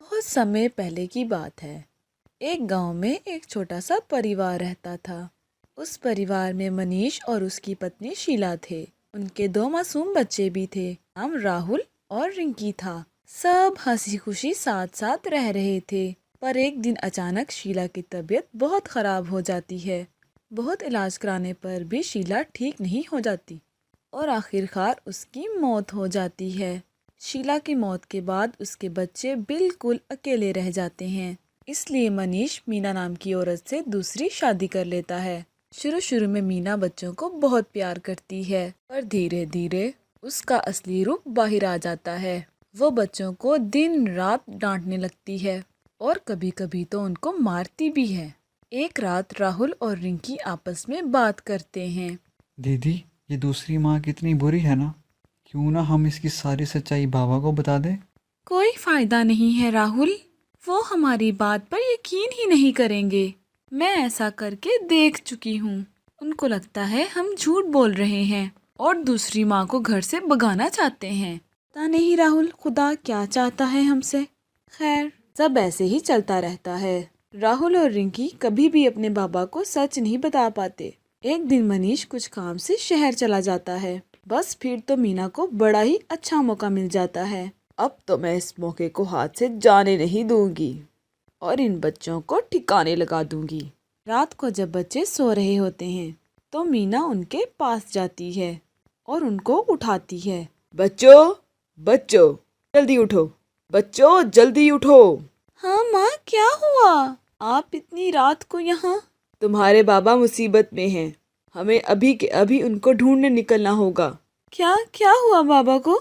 बहुत समय पहले की बात है। एक गांव में एक छोटा सा परिवार रहता था। उस परिवार में मनीष और उसकी पत्नी शीला थे। उनके दो मासूम बच्चे भी थे। नाम राहुल और रिंकी था। सब हंसी खुशी साथ साथ रह रहे थे। पर एक दिन अचानक शीला की तबीयत बहुत खराब हो जाती है। बहुत इलाज कराने पर भी शीला ठीक नहीं हो जाती और आखिरकार उसकी मौत हो जाती है। शीला की मौत के बाद उसके बच्चे बिल्कुल अकेले रह जाते हैं। इसलिए मनीष मीना नाम की औरत से दूसरी शादी कर लेता है। शुरू शुरू में मीना बच्चों को बहुत प्यार करती है, पर धीरे धीरे उसका असली रूप बाहर आ जाता है। वो बच्चों को दिन रात डांटने लगती है और कभी कभी तो उनको मारती भी है। एक रात राहुल और रिंकी आपस में बात करते हैं। दीदी, ये दूसरी माँ कितनी बुरी है ना। क्यों ना हम इसकी सारी सच्चाई बाबा को बता दें। कोई फायदा नहीं है राहुल, वो हमारी बात पर यकीन ही नहीं करेंगे। मैं ऐसा करके देख चुकी हूँ। उनको लगता है हम झूठ बोल रहे हैं और दूसरी माँ को घर से भगाना चाहते हैं। पता नहीं राहुल, खुदा क्या चाहता है हमसे। खैर, सब ऐसे ही चलता रहता है। राहुल और रिंकी कभी भी अपने बाबा को सच नहीं बता पाते। एक दिन मनीष कुछ काम से शहर चला जाता है। बस फिर तो मीना को बड़ा ही अच्छा मौका मिल जाता है। अब तो मैं इस मौके को हाथ से जाने नहीं दूंगी और इन बच्चों को ठिकाने लगा दूंगी। रात को जब बच्चे सो रहे होते हैं तो मीना उनके पास जाती है और उनको उठाती है। बच्चों, बच्चों, जल्दी उठो। बच्चों, जल्दी उठो। हाँ माँ, क्या हुआ? आप इतनी रात को यहाँ? तुम्हारे बाबा मुसीबत में हैं। हमें अभी के अभी उनको ढूंढने निकलना होगा। क्या क्या हुआ बाबा को?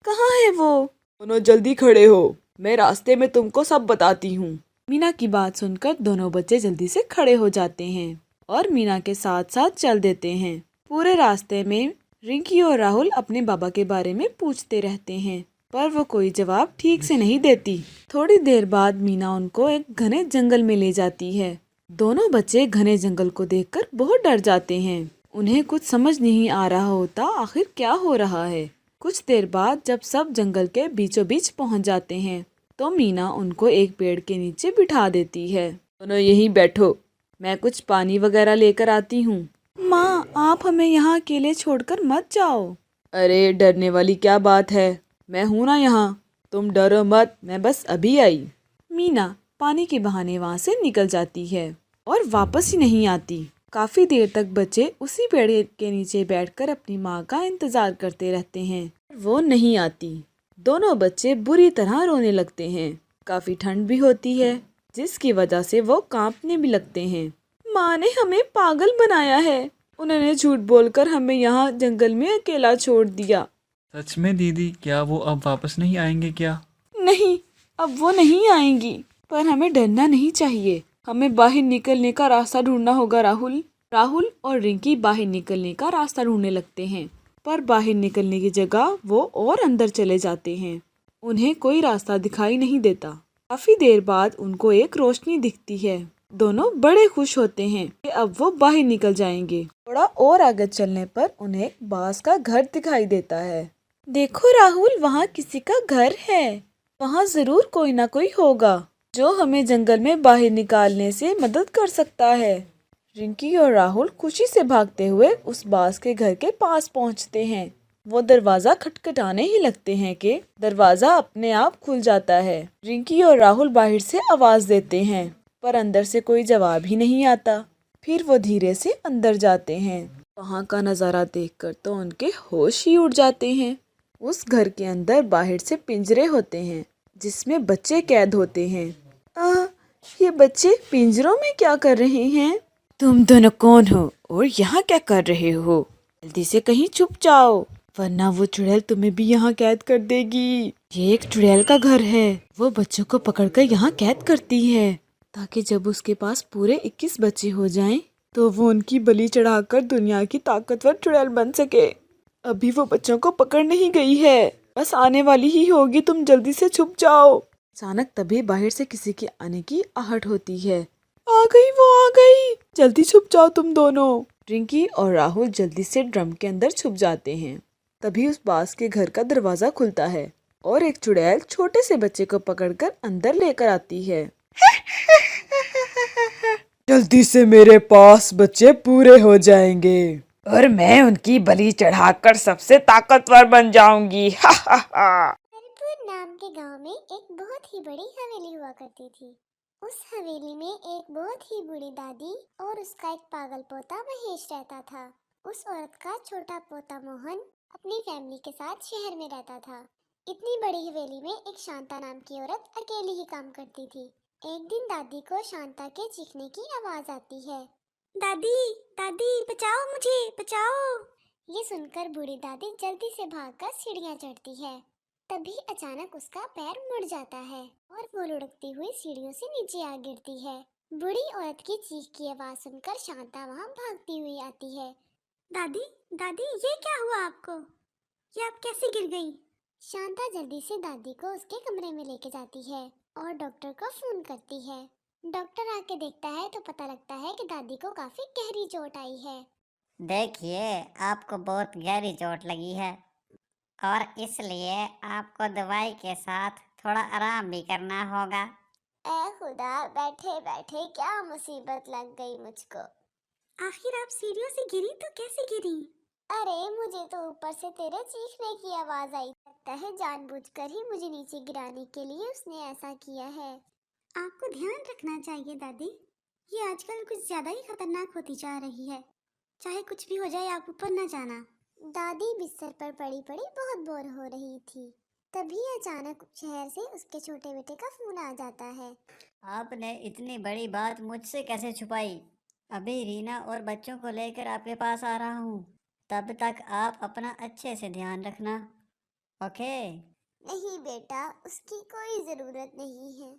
कहाँ है वो? दोनों जल्दी खड़े हो, मैं रास्ते में तुमको सब बताती हूँ। मीना की बात सुनकर दोनों बच्चे जल्दी से खड़े हो जाते हैं और मीना के साथ साथ चल देते हैं। पूरे रास्ते में रिंकी और राहुल अपने बाबा के बारे में पूछते रहते हैं, पर वो कोई जवाब ठीक से नहीं देती। थोड़ी देर बाद मीना उनको एक घने जंगल में ले जाती है। दोनों बच्चे घने जंगल को देखकर बहुत डर जाते हैं। उन्हें कुछ समझ नहीं आ रहा होता आखिर क्या हो रहा है। कुछ देर बाद जब सब जंगल के बीचों बीच पहुंच जाते हैं तो मीना उनको एक पेड़ के नीचे बिठा देती है। दोनों यहीं बैठो, मैं कुछ पानी वगैरह लेकर आती हूँ। माँ, आप हमें यहाँ अकेले छोड़कर मत जाओ। अरे डरने वाली क्या बात है, मैं हूँ ना यहाँ। तुम डरो मत, मैं बस अभी आई। मीना पानी के बहाने वहाँ से निकल जाती है और वापस ही नहीं आती। काफी देर तक बच्चे उसी पेड़ के नीचे बैठकर अपनी माँ का इंतजार करते रहते हैं। वो नहीं आती। दोनों बच्चे बुरी तरह रोने लगते हैं। काफी ठंड भी होती है जिसकी वजह से वो कांपने भी लगते हैं। माँ ने हमें पागल बनाया है। उन्होंने झूठ बोलकर हमें यहाँ जंगल में अकेला छोड़ दिया। सच में दीदी, क्या वो अब वापस नहीं आएंगे क्या? नहीं, अब वो नहीं आएंगी, पर हमें डरना नहीं चाहिए। हमें बाहर निकलने का रास्ता ढूंढना होगा राहुल। राहुल और रिंकी बाहर निकलने का रास्ता ढूंढने लगते हैं, पर बाहर निकलने की जगह वो और अंदर चले जाते हैं। उन्हें कोई रास्ता दिखाई नहीं देता। काफी देर बाद उनको एक रोशनी दिखती है। दोनों बड़े खुश होते हैं कि अब वो बाहर निकल जाएंगे। थोड़ा और आगे चलने पर उन्हें एक बांस का घर दिखाई देता है। देखो राहुल, वहाँ किसी का घर है। वहाँ जरूर कोई ना कोई होगा जो हमें जंगल में बाहर निकालने से मदद कर सकता है। रिंकी और राहुल खुशी से भागते हुए उस बांस के घर के पास पहुँचते हैं। वो दरवाजा खटखटाने ही लगते हैं कि दरवाजा अपने आप खुल जाता है। रिंकी और राहुल बाहर से आवाज देते हैं, पर अंदर से कोई जवाब ही नहीं आता। फिर वो धीरे से अंदर जाते हैं। वहाँ का नज़ारा देखकर तो उनके होश ही उड़ जाते हैं। उस घर के अंदर बाहर से पिंजरे होते हैं जिसमें बच्चे कैद होते हैं। ये बच्चे पिंजरों में क्या कर रहे हैं? तुम दोनों कौन हो और यहाँ क्या कर रहे हो? जल्दी से कहीं छुप जाओ, वरना वो चुड़ैल तुम्हें भी यहाँ कैद कर देगी। ये एक चुड़ैल का घर है। वो बच्चों को पकड़कर यहाँ कैद करती है ताकि जब उसके पास पूरे 21 बच्चे हो जाएं, तो वो उनकी बलि चढ़ाकर दुनिया की ताकतवर चुड़ैल बन सके। अभी वो बच्चों को पकड़ नहीं गई है, बस आने वाली ही होगी। तुम जल्दी से छुप जाओ। अचानक तभी बाहर से किसी के आने की आहट होती है। आ गई, वो आ गई। जल्दी छुप जाओ तुम दोनों। रिंकी और राहुल जल्दी से ड्रम के अंदर छुप जाते हैं। तभी उस बांस के घर का दरवाजा खुलता है और एक चुड़ैल छोटे से बच्चे को पकड़कर अंदर लेकर आती है। जल्दी से मेरे पास, बच्चे पूरे हो जाएंगे और मैं उनकी बलि चढ़ाकर सबसे ताकतवर बन जाऊंगी। हा हा हा। हरिपुर नाम के गांव में एक बहुत ही बड़ी हवेली हुआ करती थी। उस हवेली में एक बहुत ही बूढ़ी दादी और उसका एक पागल पोता महेश रहता था। उस औरत का छोटा पोता मोहन अपनी फैमिली के साथ शहर में रहता था। इतनी बड़ी हवेली में एक शांता नाम की औरत अकेली ही काम करती थी। एक दिन दादी को शांता के चीखने की आवाज आती है। दादी, दादी बचाओ मुझे, बचाओ। ये सुनकर बूढ़ी दादी जल्दी से भागकर सीढ़ियां चढ़ती है। तभी अचानक उसका पैर मुड़ जाता है और वो लुढ़कती हुई सीढ़ियों से नीचे आ गिरती है। बूढ़ी औरत की चीख की आवाज सुनकर शांता वहां भागती हुई आती है। दादी, दादी ये क्या हुआ आपको? ये आप कैसे गिर गई? शांता जल्दी से दादी को उसके कमरे में लेके जाती है और डॉक्टर को फोन करती है। डॉक्टर आके देखता है तो पता लगता है कि दादी को काफी गहरी चोट आई है। देखिए, आपको बहुत गहरी चोट लगी है और इसलिए आपको दवाई के साथ थोड़ा आराम भी करना होगा। ऐ खुदा, बैठे बैठे क्या मुसीबत लग गई मुझको। आखिर आप सीढ़ियों से गिरी तो कैसे गिरी? अरे मुझे तो ऊपर से तेरे चीखने की आवाज आई। लगता है जानबूझकर ही मुझे नीचे गिराने के लिए उसने ऐसा किया है। आपको ध्यान रखना चाहिए दादी, ये आजकल कुछ ज्यादा ही खतरनाक होती जा रही है। चाहे कुछ भी हो जाए आप ऊपर न जाना। दादी बिस्तर पर पड़ी पड़ी बहुत बोर हो रही थी। तभी अचानक शहर से उसके छोटे बेटे का फोन आ जाता है। आपने इतनी बड़ी बात मुझसे कैसे छुपाई? अभी रीना और बच्चों को लेकर आपके पास आ रहा हूँ। तब तक आप अपना अच्छे से ध्यान रखना, ओके? नहीं बेटा, उसकी कोई जरूरत नहीं है।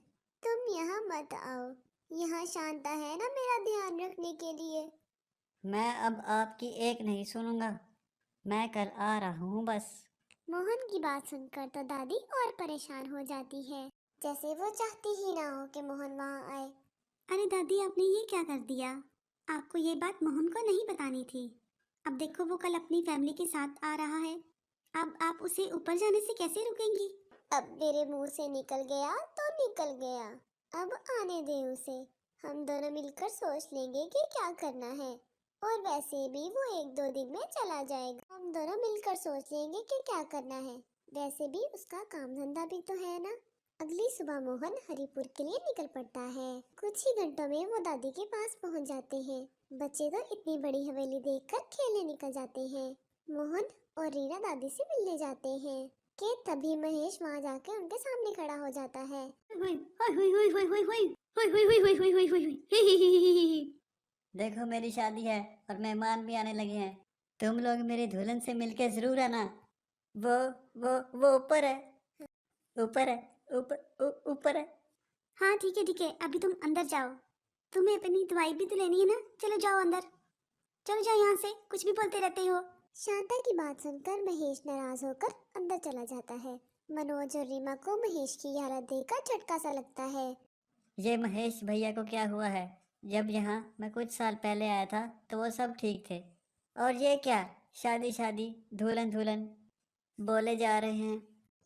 तुम यहाँ मत आओ। यहाँ शांता है ना मेरा ध्यान रखने के लिए। मैं अब आपकी एक नहीं सुनूंगा। मैं कल आ रहा हूँ बस। मोहन की बात सुनकर तो दादी और परेशान हो जाती है, जैसे वो चाहती ही ना हो कि मोहन वहाँ आए। अरे दादी, आपने ये क्या कर दिया? आपको ये बात मोहन को नहीं बतानी थी। अब देखो वो कल अपनी फैमिली के साथ आ रहा है। अब आप उसे ऊपर जाने से कैसे रुकेंगी? अब मेरे मुंह से निकल गया तो निकल गया। अब आने दे उसे। हम दोनों मिलकर सोच लेंगे कि क्या करना है। और वैसे भी वो 1-2 दिन में चला जाएगा। हम दोनों मिलकर सोच लेंगे कि क्या करना है। वैसे भी उसका काम धंधा भी तो है ना। अगली सुबह मोहन हरिपुर के लिए निकल पड़ता है। कुछ ही घंटों में वो दादी के पास पहुंच जाते हैं। बच्चे तो इतनी बड़ी हवेली देखकर खेलने निकल जाते हैं। मोहन और रीना दादी से मिलने जाते हैं कि तभी महेश वहां जाके उनके सामने खड़ा हो जाता है। देखो, मेरी शादी है और मेहमान भी आने लगे हैं। तुम लोग मेरी दुल्हन से मिलके जरूर आना। वो वो ऊपर है, ऊपर है, ऊपर है। हाँ ठीक है, अभी तुम अंदर जाओ। तुम्हें अपनी दवाई भी तो लेनी है ना। चलो जाओ अंदर। चलो जाओ यहाँ से, कुछ भी बोलते रहते हो। शांता की बात सुनकर महेश नाराज होकर अंदर चला जाता है। मनोज और रीमा को महेश की हालत देखकर झटका सा लगता है। ये महेश भैया को क्या हुआ है? जब यहाँ मैं कुछ साल पहले आया था तो वो सब ठीक थे, और ये क्या शादी शादी दुल्हन दुल्हन बोले जा रहे हैं।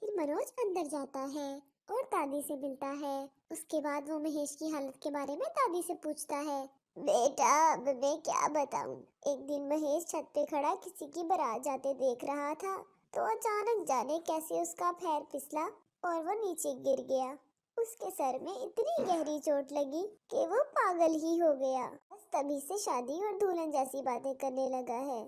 फिर मनोज अंदर जाता है और दादी से मिलता है। उसके बाद वो महेश की हालत के बारे में दादी से पूछता है। बेटा, अब मैं क्या बताऊं। एक दिन महेश छत पे खड़ा किसी की बारात जाते देख रहा था तो अचानक जाने कैसे उसका पैर फिसला और वो नीचे गिर गया। उसके सर में इतनी गहरी चोट लगी कि वो पागल ही हो गया। बस तभी से शादी और दुल्हन जैसी बातें करने लगा है।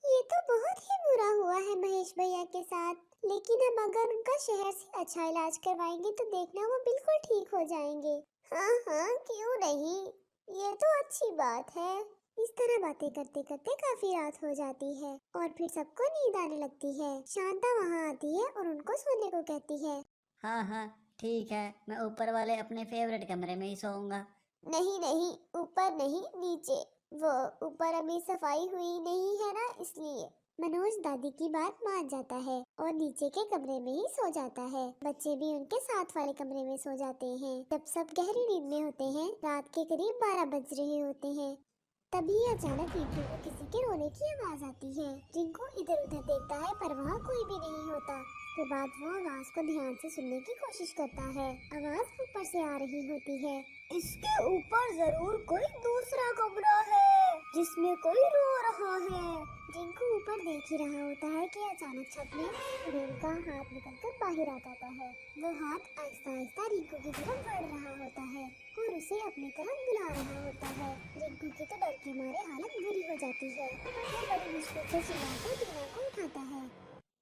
ये तो बहुत ही बुरा हुआ है महेश भैया के साथ। लेकिन अब अगर उनका शहर से अच्छा इलाज करवाएंगे तो देखना वो बिल्कुल ठीक हो जाएंगे। हाँ हाँ, क्यों नहीं, ये तो अच्छी बात है। इस तरह बातें करते करते काफी रात हो जाती है और फिर सबको नींद आने लगती है। शांता वहाँ आती है और उनको सोने को कहती है। हाँ हाँ ठीक है, मैं ऊपर वाले अपने फेवरेट कमरे में ही सोऊंगा। नहीं नहीं, ऊपर नहीं, नीचे। वो ऊपर अभी सफाई हुई नहीं है ना, इसलिए। मनोज दादी की बात मान जाता है और नीचे के कमरे में ही सो जाता है। बच्चे भी उनके साथ वाले कमरे में सो जाते हैं। जब सब गहरी नींद में होते हैं, रात के करीब 12 बज रहे होते हैं। तभी अचानक रिंकू को किसी के रोने की आवाज आती है। रिंकू इधर उधर देखता है पर वहाँ कोई भी नहीं होता। के बाद वो आवाज को ध्यान से सुनने की कोशिश करता है। आवाज ऊपर से आ रही होती है। इसके ऊपर जरूर कोई दूसरा कमरा है जिसमें कोई रो रहा है। रिंकू ऊपर देख ही रहा होता है कि अचानक छत में चुड़ैल का हाथ निकलकर बाहर आ जाता है। वो हाथ आहिस्ता आहिस्ता रिंकू की तरफ बढ़ रहा होता है और उसे अपनी तरफ बुला रहा होता है। रिंकू की तो डर के मारे हालत बुरी हो जाती है। वो बड़ी मुश्किल से चिल्लाकर टीना को उठाता है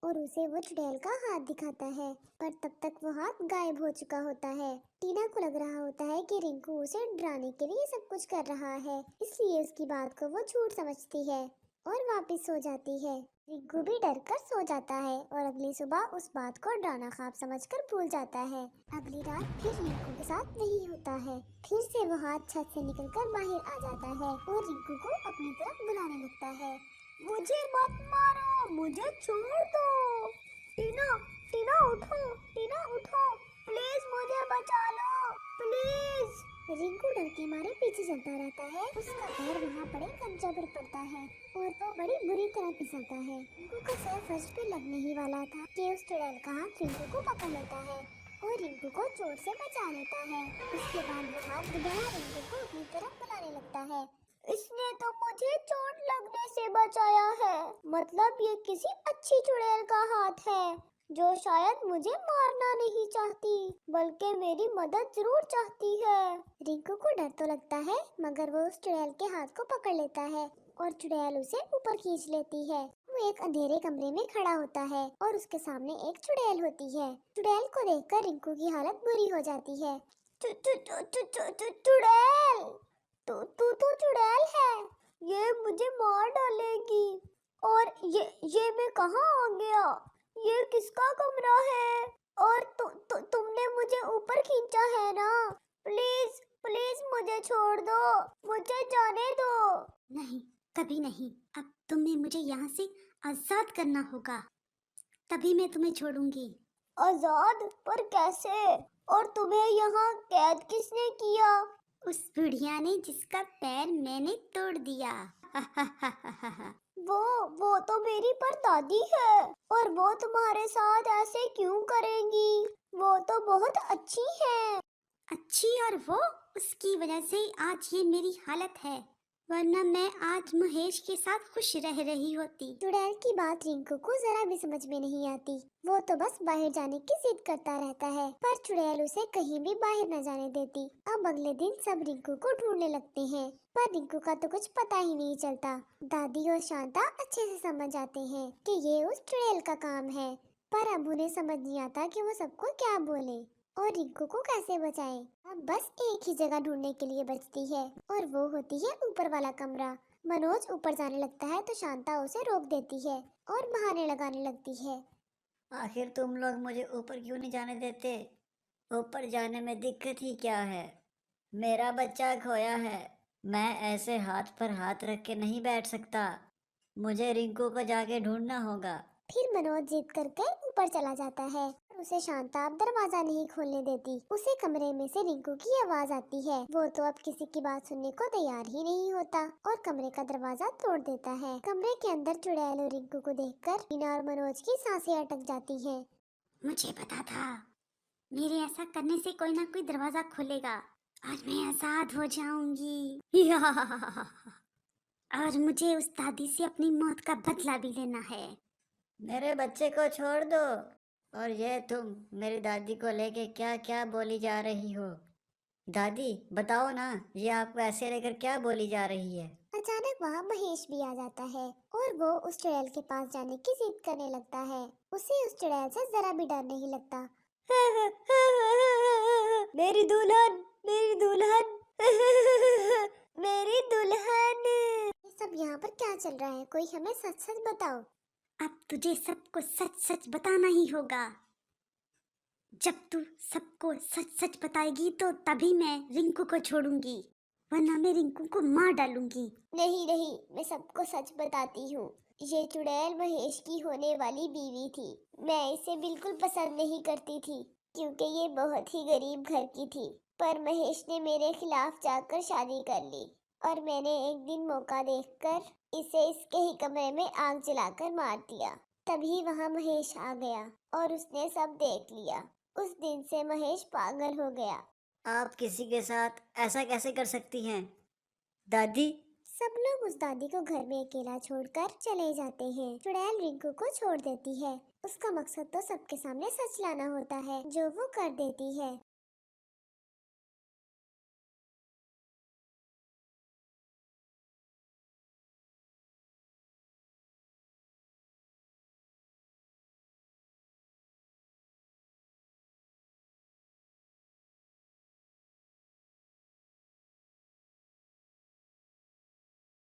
और उसे वो चुड़ैल का हाथ दिखाता है, पर तब तक वो हाथ गायब हो चुका होता है। टीना को लग रहा होता है कि रिंकू उसे डराने के लिए सब कुछ कर रहा है, इसलिए उसकी बात को वो झूठ समझती है और वापस सो जाती है। रिंकू भी डर कर सो जाता है और अगली सुबह उस बात को डरावना ख्वाब समझकर भूल जाता है। अगली रात फिर रिंकू के साथ वही होता है। फिर से वो हाथ छत से निकलकर बाहर आ जाता है और रिंकू को अपनी तरफ बुलाने लगता है। मुझे मत मारो, मुझे छोड़ दो। टीना, टीना उठो, टीना उठो, प्लीज मुझे बचा लो, प्लीज। रिंकू डर के मारे पीछे चलता रहता है। उसका पैर वहाँ पड़े गमछा पर पड़ता है और वो बड़ी बुरी तरह फिसलता है। रिंकू का सर फर्स्ट पे लगने ही वाला था कि उस चुड़ैल का हाथ रिंकू को पकड़ लेता है और रिंकू को चोट से बचा लेता है। उसके बाद वो हाथ दोबारा रिंकू को अपनी तरफ बुलाने लगता है। इसने तो मुझे चोट लगने से बचाया है, मतलब ये किसी अच्छी चुड़ैल का हाथ है जो शायद मुझे मारना नहीं चाहती बल्कि मेरी मदद जरूर चाहती है। रिंकू को डर तो लगता है मगर वो उस चुड़ैल के हाथ को पकड़ लेता है और चुड़ैल उसे ऊपर खींच लेती है। वो एक अंधेरे कमरे में खड़ा होता है और उसके सामने एक चुड़ैल होती है। चुड़ैल को देखकर रिंकू की हालत बुरी हो जाती है। चुड़ैल, तू तो चुड़ैल है, ये मुझे मार डालेगी। और ये मैं कहाँ आ गया? ये किसका कमरा है? और तुमने मुझे ऊपर खींचा है ना? प्लीज प्लीज मुझे छोड़ दो, मुझे जाने दो। नहीं, कभी नहीं। अब तुम्हें मुझे यहाँ से आजाद करना होगा, तभी मैं तुम्हें छोड़ूंगी। आजाद? पर कैसे? और तुम्हें यहाँ कैद किसने किया? उस बुढ़िया ने जिसका पैर मैंने तोड़ दिया। वो तो मेरी परदादी है और वो तुम्हारे साथ ऐसे क्यों करेंगी? वो तो बहुत अच्छी है। अच्छी? और वो उसकी वजह से आज ये मेरी हालत है, वरना मैं आज महेश के साथ खुश रह रही होती। चुड़ैल की बात रिंकू को जरा भी समझ में नहीं आती। वो तो बस बाहर जाने की जिद करता रहता है पर चुड़ैल उसे कहीं भी बाहर न जाने देती। अब अगले दिन सब रिंकू को ढूंढने लगते हैं पर रिंकू का तो कुछ पता ही नहीं चलता। दादी और शांता अच्छे से समझ आते हैं कि ये उस चुड़ैल का काम है, पर अब उन्हें समझ नहीं आता कि वो सबको क्या बोले और रिंकू को कैसे बचाएं। अब बस एक ही जगह ढूंढने के लिए बचती है और वो होती है ऊपर वाला कमरा। मनोज ऊपर जाने लगता है तो शांता उसे रोक देती है और बहाने लगाने लगती है। आखिर तुम लोग मुझे ऊपर क्यों नहीं जाने देते? ऊपर जाने में दिक्कत ही क्या है? मेरा बच्चा खोया है, मैं ऐसे हाथ पर हाथ रख के नहीं बैठ सकता। मुझे रिंकू को जाके ढूंढना होगा। फिर मनोज जिद करके ऊपर चला जाता है और उसे शांता अब दरवाजा नहीं खोलने देती। उसे कमरे में से रिंकू की आवाज आती है। वो तो अब किसी की बात सुनने को तैयार ही नहीं होता और कमरे का दरवाजा तोड़ देता है। कमरे के अंदर चुड़ैल और रिंकू को देखकर टीना और मनोज की सांसें अटक जाती हैं। मुझे पता था मेरे ऐसा करने से कोई ना कोई दरवाजा खोलेगा और मैं आजाद हो जाऊंगी। और मुझे उस दादी से अपनी मौत का बदला भी लेना है। मेरे बच्चे को छोड़ दो। और ये तुम मेरी दादी को लेके क्या क्या बोली जा रही हो? दादी बताओ ना, ये आपको ऐसे लेकर क्या बोली जा रही है? अचानक वहाँ महेश भी आ जाता है और वो उस चुड़ैल के पास जाने की जिद करने लगता है। उसे उस चुड़ैल से जरा भी डर नहीं लगता। मेरी दुल्हन, मेरी दुल्हन, मेरी दुल्हन। ये सब यहाँ पर क्या चल रहा है? कोई हमें सच सच बताओ। अब तुझे सबको सच सच बताना ही होगा। जब तू सबको सच सच बताएगी तो तभी मैं रिंकू को छोड़ूंगी, वरना मैं रिंकू को मार डालूंगी। नहीं नहीं, मैं सबको सच बताती हूँ। ये चुड़ैल महेश की होने वाली बीवी थी। मैं इसे बिल्कुल पसंद नहीं करती थी क्योंकि ये बहुत ही गरीब घर की थी, पर महेश ने मेरे खिलाफ जाकर शादी कर ली और मैंने एक दिन मौका देखकर इसे इसके ही कमरे में आग जलाकर मार दिया। तभी वहाँ महेश आ गया और उसने सब देख लिया। उस दिन से महेश पागल हो गया। आप किसी के साथ ऐसा कैसे कर सकती हैं दादी? सब लोग उस दादी को घर में अकेला छोड़कर चले जाते हैं। चुड़ैल रिंकू को छोड़ देती है। उसका मकसद तो सबके सामने सच लाना होता है, जो वो कर देती है।